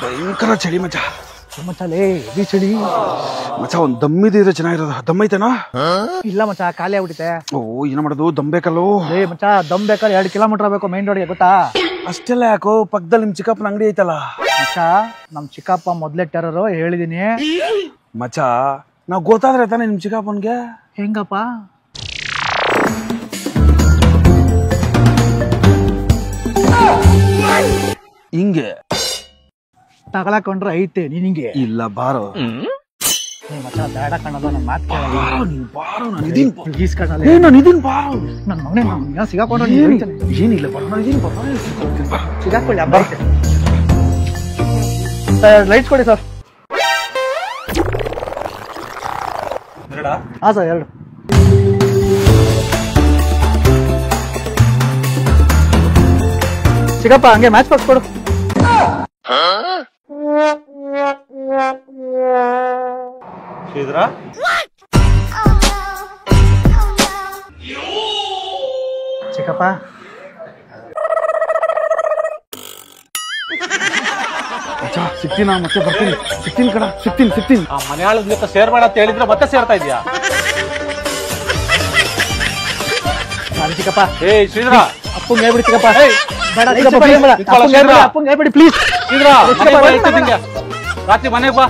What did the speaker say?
ಭಯಂಕರ ಚಳಿ ಮಚ್ಚ. ಮಚ್ಚಲೇ ಈ ಚಳಿ ಮಚ್ಚ ಒಂದ್ ದಮ್ಮಿದ್ರೆ ಚೆನ್ನಾಗಿರೋದು. ದಮ್ ಐತೆನಾ? ಇಲ್ಲ ಮಚ್ಚ, ಖಾಲಿ ಆಗ್ಬಿಟ್ಟಿದೆ. ಓ ಏನ ಮಾಡೋದು? ದಮ್ ಬೇಕಲ್ಲೋ. ಏ ಮಚ್ಚ, ದಮ್ ಬೇಕಾದ್ರೆ 2 ಕಿಲೋಮೀಟರ್ ಬೇಕು ಮೈನ್ ರೋಡ್ಗೆ, ಗೊತ್ತಾ? ಅಷ್ಟೆಲ್ಲ ಯಾಕೋ? ಪಕ್ಕದಲ್ಲಿ ನಿಮ್ ಚಿಕ್ಕಪ್ಪನ ಅಂಗಡಿ ಐತಲ್ಲ. ಮಚ್ಚ, ನಮ್ ಚಿಕ್ಕಪ್ಪ ಮೊದ್ಲೇ ಟೆರರು, ಹೇಳಿದೀನಿ. ಮಚ್ಚ ನಾವ್ ಗೊತ್ತಾದ್ರೆ ತಾನೆ ನಿಮ್ ಚಿಕ್ಕಪ್ಪನ್ಗೆ. ಹೆಂಗಪ್ಪ? ಹಿಂಗೆ ತಗಲಾಕೊಂಡ್ರೆ ಐತೆ ನಿನಗೆ. ಇಲ್ಲ ಬಾರೋ. ಮಚ್ಚ ಬೇಡ ಕಣಲ್ಲ, ನನ್ನ ಮಾತು ಕೇಳ. ಬಾರೋ, ನಾನು ಇದೀನಿ. ಪ್ಲೀಸ್ ಕಣಲ್ಲ, ನಾನು ಇದೀನಿ ಬಾರೋ. ನನ್ನ ಮಗನೇ, ನಾನು ಸಿಗಾಕೊಂಡ್ರೆ ಏನಿಲ್ಲ ಬಾರೋ, ನಾನು ಇದೀನಿ ಬಾರೋ. ಸಿಗಾಕೊಳ್ಳಿ, ಹಬ್ಬ ಐತೆ. ಲೈಟ್ಸ್ ಕೊಡಿ ಸರ್. ಹಾ ಸರ್, 2. ಚಿಕ್ಕಪ್ಪ ಹಂಗೆ ಮ್ಯಾಚ್ ಬಾಕ್ಸ್ ಕೊಡು. ಶ್ರೀಧರ, ಚಿಕ್ಕಪ್ಪ ಸಿಗ್ತೀನ? ಮತ್ತೆ ಬರ್ತೀನಿ. ಸಿಗ್ತೀನಿ ಕಣ, ಸಿಗ್ತೀನಿ. ಆ ಮನೆಯಾಳದ ಜೊತೆ ಸೇರ್ಬೇಡ ಅಂತ ಹೇಳಿದ್ರೆ ಮತ್ತೆ ಸೇರ್ತಾ ಇದೀಯಾ? ಚಿಕ್ಕಪ್ಪ. ಏ ಶ್ರೀಧರ, ಅಪ್ಪಂಗೆ ಹೇಳ್ಬಿಡಿ ಚಿಕ್ಕಪ್ಪ. ಬೇಡ ಚಿಕ್ಕಪ್ಪ, ಅಪ್ಪಂಗೆ ಹೇಳ್ಬಿಡಿ ಪ್ಲೀಸ್. ಶ್ರೀಧರ, ರಾತ್ರಿ ಮನೆಗೆ ಬಾ.